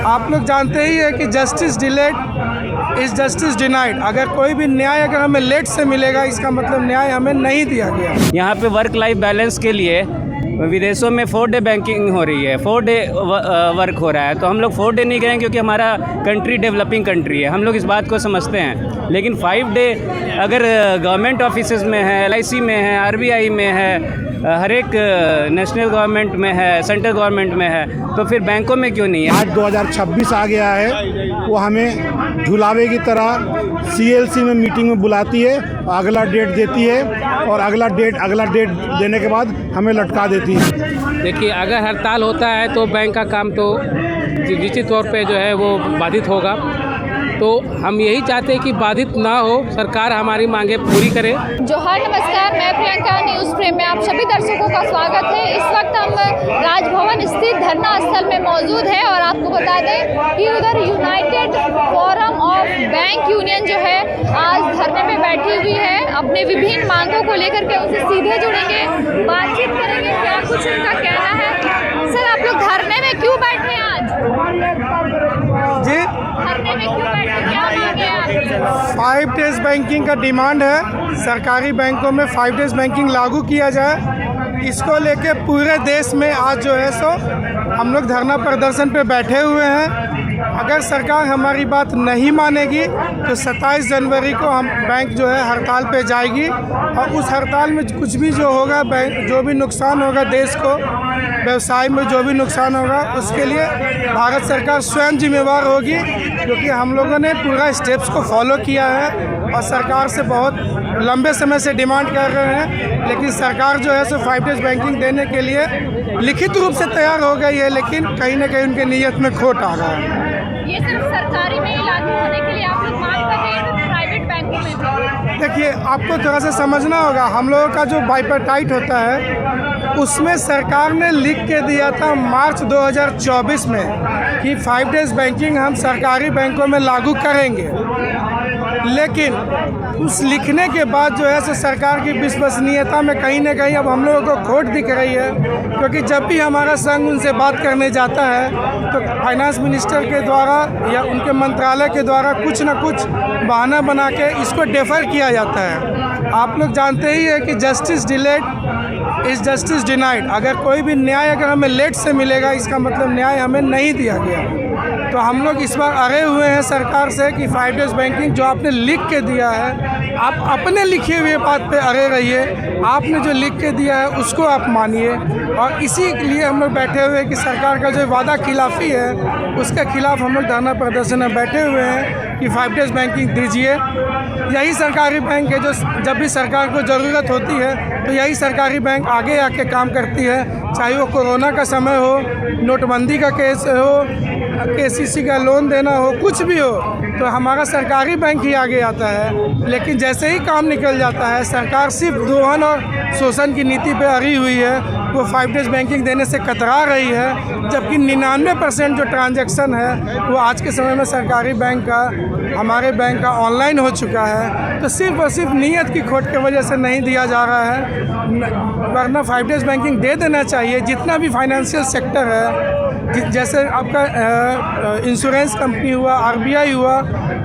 आप लोग जानते ही है कि justice delayed is justice denied. अगर कोई भी न्याय अगर हमें लेट से मिलेगा, इसका मतलब न्याय हमें नहीं दिया गया। यहाँ पे वर्क लाइफ बैलेंस के लिए विदेशों में 4 डे बैंकिंग हो रही है, 4 डे वर्क हो रहा है। तो हम लोग 4 डे नहीं करें क्योंकि हमारा कंट्री डेवलपिंग कंट्री है, हम लोग इस बात को समझते हैं। लेकिन 5 डे अगर गवर्नमेंट ऑफिसेज में है, LIC में है, RBI में है, हर एक नेशनल गवर्नमेंट में है, सेंट्रल गवर्नमेंट में है, तो फिर बैंकों में क्यों नहीं है? आज 2026 आ गया है, वो हमें झुलावे की तरह CLC में मीटिंग में बुलाती है, अगला डेट देती है और अगला डेट देने के बाद हमें लटका देती है। देखिए, अगर हड़ताल होता है तो बैंक का काम तो निश्चित तौर पे जो है वो बाधित होगा। तो हम यही चाहते हैं कि बाधित ना हो, सरकार हमारी मांगे पूरी करे। जोहार, नमस्कार। मैं प्रियंका, न्यूज़ फ्रेम में आप सभी दर्शकों का स्वागत है। इस वक्त हम राजभवन स्थित धरना स्थल में मौजूद है और आपको बता दें कि उधर United forum of bank union जो है आज धरने में बैठी हुई है। अपने विभिन्न मांगों को लेकर के उनसे सीधे जुड़ेंगे, बातचीत करेंगे, क्या कुछ उनका कहना है। सर, आप लोग धरने में क्यों बैठे हैं आज? जी, धरने में क्यों बैठे, क्या मांगे आप? 5 डेज बैंकिंग का डिमांड है। सरकारी बैंकों में 5 डेज बैंकिंग लागू किया जाए, इसको लेके पूरे देश में आज जो है सो हम लोग धरना प्रदर्शन पे बैठे हुए हैं। अगर सरकार हमारी बात नहीं मानेगी तो 27 जनवरी को हम बैंक जो है हड़ताल पे जाएगी और उस हड़ताल में कुछ भी जो होगा, बैंक जो भी नुकसान होगा, देश को व्यवसाय में जो भी नुकसान होगा, उसके लिए भारत सरकार स्वयं जिम्मेवार होगी। क्योंकि हम लोगों ने पूरा स्टेप्स को फॉलो किया है और सरकार से बहुत लंबे समय से डिमांड कर रहे हैं, लेकिन सरकार जो है सो 5 डेज बैंकिंग देने के लिए लिखित रूप से तैयार हो गई है, लेकिन कहीं ना कहीं उनके नीयत में खोट आ रहा है। ये सिर्फ सरकारी में ही लागू होने के लिए आप लोग मांग कर रहे हैं, प्राइवेट बैंकों में भी? देखिए, आपको थोड़ा सा समझना होगा, हम लोगों का जो बाइपर्टाइट होता है उसमें सरकार ने लिख के दिया था मार्च 2024 में कि 5 डेज बैंकिंग हम सरकारी बैंकों में लागू करेंगे। लेकिन उस लिखने के बाद जो है सो सरकार की विश्वसनीयता में कहीं ना कहीं अब हम लोगों को खोट दिख रही है। क्योंकि जब भी हमारा संघ उनसे बात करने जाता है तो फाइनेंस मिनिस्टर के द्वारा या उनके मंत्रालय के द्वारा कुछ ना कुछ बहाना बना के इसको डेफर किया जाता है। आप लोग जानते ही है कि justice delayed is justice denied. अगर कोई भी न्याय अगर हमें लेट से मिलेगा, इसका मतलब न्याय हमें नहीं दिया गया। तो हम लोग इस बार अड़े हुए हैं सरकार से कि 5 डेज बैंकिंग जो आपने लिख के दिया है, आप अपने लिखे हुए बात पे अड़े रहिए। आपने जो लिख के दिया है उसको आप मानिए। और इसी के लिए हम लोग बैठे हुए हैं कि सरकार का जो वादा खिलाफी है उसके खिलाफ हम लोग धरना प्रदर्शन में बैठे हुए हैं कि 5 डेज बैंकिंग दीजिए। यही सरकारी बैंक है जो जब भी सरकार को ज़रूरत होती है तो यही सरकारी बैंक आगे आके काम करती है, चाहे वो कोरोना का समय हो, नोटबंदी का केस हो, KCC का लोन देना हो, कुछ भी हो, तो हमारा सरकारी बैंक ही आगे आता है। लेकिन जैसे ही काम निकल जाता है, सरकार सिर्फ दोहन और शोषण की नीति पे अड़ी हुई है। वो 5 डेज बैंकिंग देने से कतरा रही है, जबकि 99% जो ट्रांजैक्शन है वो आज के समय में सरकारी बैंक का, हमारे बैंक का ऑनलाइन हो चुका है। तो सिर्फ और सिर्फ नीयत की खोट की वजह से नहीं दिया जा रहा है, वरना 5 डेज बैंकिंग दे देना चाहिए। जितना भी फाइनेंशियल सेक्टर है, जैसे आपका इंश्योरेंस कंपनी हुआ, RBI हुआ,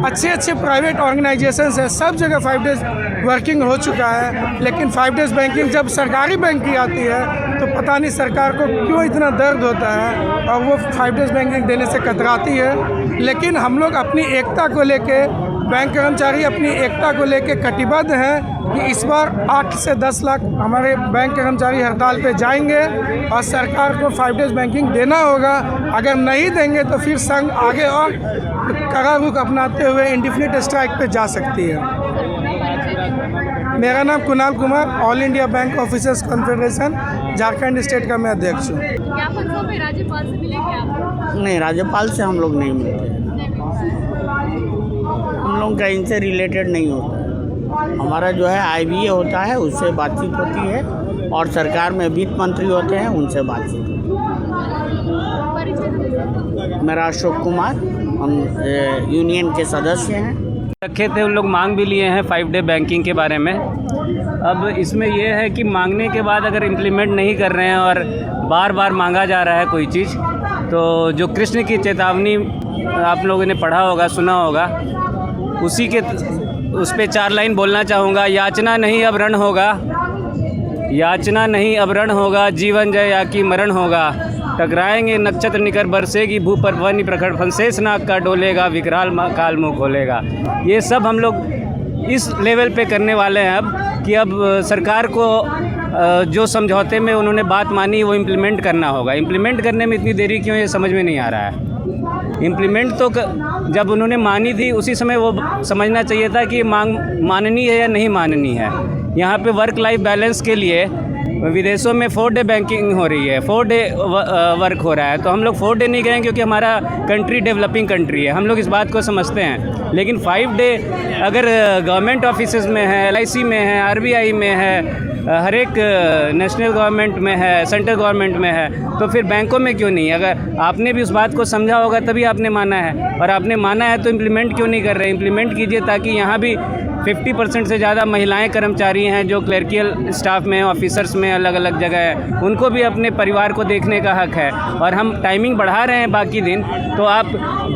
अच्छे प्राइवेट ऑर्गेनाइजेशंस हैं, सब जगह 5 डेज वर्किंग हो चुका है। लेकिन 5 डेज बैंकिंग जब सरकारी बैंक की आती है तो पता नहीं सरकार को क्यों इतना दर्द होता है और वो 5 डेज बैंकिंग देने से कतराती है। लेकिन हम लोग अपनी एकता को लेके, बैंक कर्मचारी अपनी एकता को लेके कटिबद्ध हैं कि इस बार 8 से 10 लाख हमारे बैंक कर्मचारी हड़ताल पे जाएंगे और सरकार को 5 डेज बैंकिंग देना होगा। अगर नहीं देंगे तो फिर संघ आगे और कड़ा रुख अपनाते हुए इंडेफिनिट स्ट्राइक पे जा सकती है। मेरा नाम Kunal Kumar, all India bank officers confederation Jharkhand state का मैं अध्यक्ष हूँ। ज्ञापन में राज्यपाल से मिले क्या आप? नहीं, राज्यपाल से हम लोग नहीं मिलते, हम लोग का इनसे रिलेटेड नहीं होता है। हमारा जो है IBA होता है, उससे बातचीत होती है और सरकार में वित्त मंत्री होते हैं, उनसे बातचीत होती है। मेरा अशोक कुमार, हम यूनियन के सदस्य हैं। रखे थे, उन लोग मांग भी लिए हैं 5 डे बैंकिंग के बारे में। अब इसमें यह है कि मांगने के बाद अगर इम्प्लीमेंट नहीं कर रहे हैं और बार बार मांगा जा रहा है कोई चीज़, तो जो कृष्ण की चेतावनी आप लोगों ने पढ़ा होगा, सुना होगा, उसी के उस पे 4 लाइन बोलना चाहूँगा। याचना नहीं अब रण होगा, याचना नहीं अब रण होगा, जीवन जय या कि मरण होगा। टकराएंगे नक्षत्र निकर बरसेगी भू पर वनी प्रखर, फंसेस नाक का डोलेगा, विकराल काल मुँह खोलेगा। ये सब हम लोग इस लेवल पे करने वाले हैं अब कि अब सरकार को जो समझौते में उन्होंने बात मानी वो इम्प्लीमेंट करना होगा। इम्प्लीमेंट करने में इतनी देरी क्यों, ये समझ में नहीं आ रहा है। इम्प्लीमेंट तो जब उन्होंने मानी थी उसी समय वो समझना चाहिए था कि माननी है या नहीं माननी है। यहाँ पे वर्क लाइफ बैलेंस के लिए विदेशों में 4 डे बैंकिंग हो रही है, 4 डे वर्क हो रहा है। तो हम लोग 4 डे नहीं करें क्योंकि हमारा कंट्री डेवलपिंग कंट्री है, हम लोग इस बात को समझते हैं। लेकिन 5 डे अगर गवर्नमेंट ऑफिसेज में है, LIC में है, RBI में है, हर एक नेशनल गवर्नमेंट में है, सेंट्रल गवर्नमेंट में है, तो फिर बैंकों में क्यों नहीं? अगर आपने भी उस बात को समझा होगा तभी आपने माना है, और आपने माना है तो इम्प्लीमेंट क्यों नहीं कर रहे? इम्प्लीमेंट कीजिए ताकि यहाँ भी 50% से ज़्यादा महिलाएं कर्मचारी हैं जो क्लर्कियल स्टाफ में, ऑफिसर्स में, अलग अलग जगह है, उनको भी अपने परिवार को देखने का हक है। और हम टाइमिंग बढ़ा रहे हैं बाकी दिन, तो आप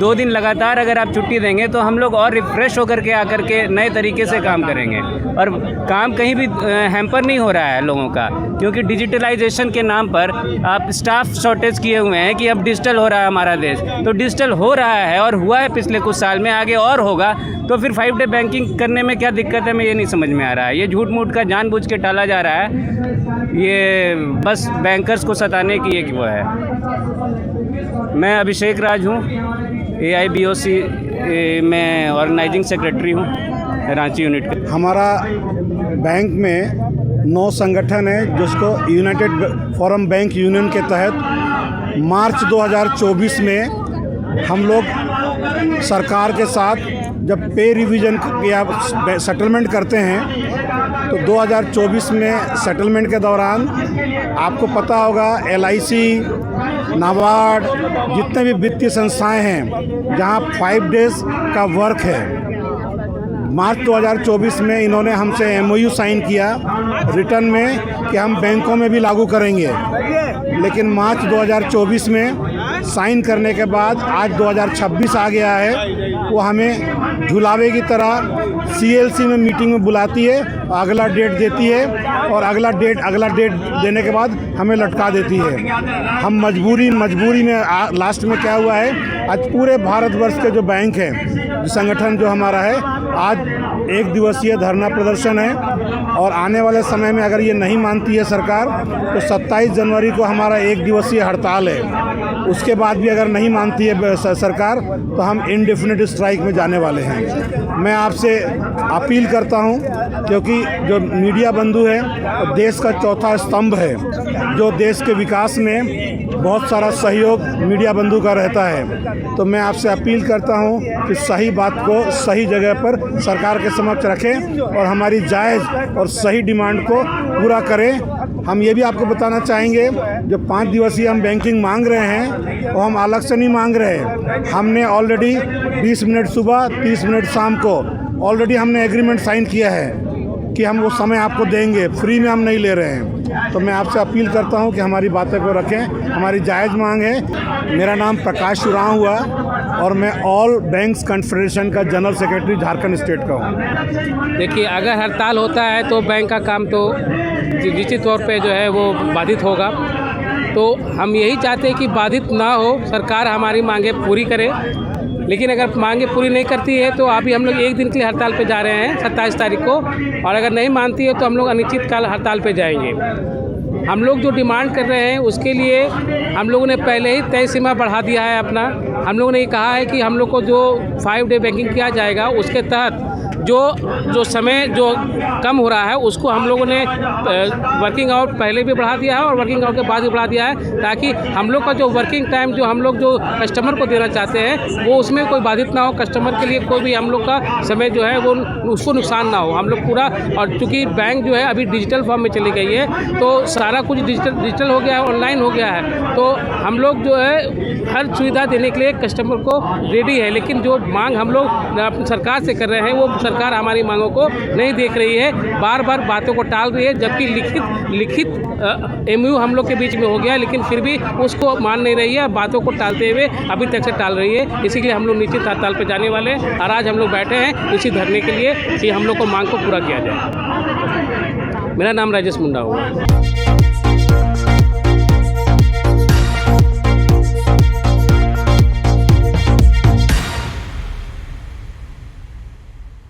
2 दिन लगातार अगर आप छुट्टी देंगे तो हम लोग और रिफ़्रेश होकर के आकर के नए तरीके से काम करेंगे। और काम कहीं भी हैम्पर नहीं हो रहा है लोगों का, क्योंकि डिजिटलाइजेशन के नाम पर आप स्टाफ शॉर्टेज किए हुए हैं कि अब डिजिटल हो रहा है हमारा देश। तो डिजिटल हो रहा है और हुआ है पिछले कुछ साल में, आगे और होगा। तो फिर 5 डे बैंकिंग करने में क्या दिक्कत है, मैं ये नहीं समझ में आ रहा है। ये झूठ मूठ का जानबूझ के टाला जा रहा है, ये बस बैंकर्स को सताने की एक वो है। मैं अभिषेक राज हूँ, AIBOC में ऑर्गेनाइजिंग सेक्रेटरी हूँ रांची यूनिट का। हमारा बैंक में 9 संगठन है जिसको यूनाइटेड फोरम बैंक यूनियन के तहत मार्च 2024 में हम लोग सरकार के साथ जब पे रिवीजन या सेटलमेंट करते हैं तो 2024 में सेटलमेंट के दौरान आपको पता होगा LIC, नाबार्ड, जितने भी वित्तीय संस्थाएं हैं जहां 5 डेज़ का वर्क है, मार्च 2024 में इन्होंने हमसे MOU साइन किया रिटर्न में कि हम बैंकों में भी लागू करेंगे। लेकिन मार्च 2024 में साइन करने के बाद आज 2026 आ गया है, वो हमें झुलावे की तरह CLC में मीटिंग में बुलाती है, अगला डेट देती है और अगला डेट देने के बाद हमें लटका देती है। हम मजबूरी में लास्ट में क्या हुआ है, आज पूरे भारतवर्ष के जो बैंक हैं, संगठन जो हमारा है, आज 1 दिवसीय धरना प्रदर्शन है। और आने वाले समय में अगर ये नहीं मानती है सरकार तो 27 जनवरी को हमारा 1 दिवसीय हड़ताल है। उसके बाद भी अगर नहीं मानती है सरकार तो हम इंडेफिनिट स्ट्राइक में जाने वाले हैं। मैं आपसे अपील करता हूं, क्योंकि जो मीडिया बंधु है देश का चौथा स्तंभ है, जो देश के विकास में बहुत सारा सहयोग मीडिया बंधु का रहता है। तो मैं आपसे अपील करता हूं कि सही बात को सही जगह पर सरकार के समक्ष रखें और हमारी जायज़ और सही डिमांड को पूरा करें। हम ये भी आपको बताना चाहेंगे, जो 5 दिवसीय हम बैंकिंग मांग रहे हैं वो हम अलग से नहीं मांग रहे हैं। हमने ऑलरेडी 20 मिनट सुबह 30 मिनट शाम को ऑलरेडी हमने एग्रीमेंट साइन किया है कि हम वो समय आपको देंगे, फ्री में हम नहीं ले रहे हैं। तो मैं आपसे अपील करता हूं कि हमारी बातें को रखें, हमारी जायज़ मांग है। मेरा नाम प्रकाश उरांव हुआ और मैं ऑल बैंक्स कॉन्फेडरेशन का जनरल सेक्रेटरी झारखंड स्टेट का हूँ। देखिए, अगर हड़ताल होता है तो बैंक का काम तो निश्चित तौर पे जो है वो बाधित होगा। तो हम यही चाहते हैं कि बाधित ना हो, सरकार हमारी मांगे पूरी करे। लेकिन अगर मांगे पूरी नहीं करती है तो अभी हम लोग 1 दिन के लिए हड़ताल पे जा रहे हैं 27 तारीख को, और अगर नहीं मानती है तो हम लोग अनिश्चितकाल हड़ताल पे जाएंगे। हम लोग जो डिमांड कर रहे हैं उसके लिए हम लोगों ने पहले ही तय सीमा बढ़ा दिया है अपना। हम लोगों ने ये कहा है कि हम लोग को जो 5 डे बैंकिंग किया जाएगा उसके तहत जो समय जो कम हो रहा है उसको हम लोगों ने वर्किंग आवर पहले भी बढ़ा दिया है और वर्किंग आवर के बाद भी बढ़ा दिया है, ताकि हम लोग का जो वर्किंग टाइम जो हम लोग जो कस्टमर को देना चाहते हैं वो उसमें कोई बाधित ना हो। कस्टमर के लिए कोई भी हम लोग का समय जो है वो उसको नुकसान ना हो। हम लोग पूरा, और चूँकि बैंक जो है अभी डिजिटल फॉर्म में चली गई है तो सारा कुछ डिजिटल हो गया है, ऑनलाइन हो गया है। तो हम लोग जो है हर सुविधा देने के लिए कस्टमर को रेडी है। लेकिन जो मांग हम लोग सरकार से कर रहे हैं वो सरकार हमारी मांगों को नहीं देख रही है, बार बार बातों को टाल रही है, जबकि लिखित MOU हम लोग के बीच में हो गया, लेकिन फिर भी उसको मान नहीं रही है, बातों को टालते हुए अभी तक से टाल रही है। इसीलिए हम लोग निश्चित हड़ताल पर जाने वाले हैं और आज हम लोग बैठे हैं इसी धरने के लिए कि हम लोग को मांग को पूरा किया जाए। मेरा नाम राजेश मुंडा हुआ।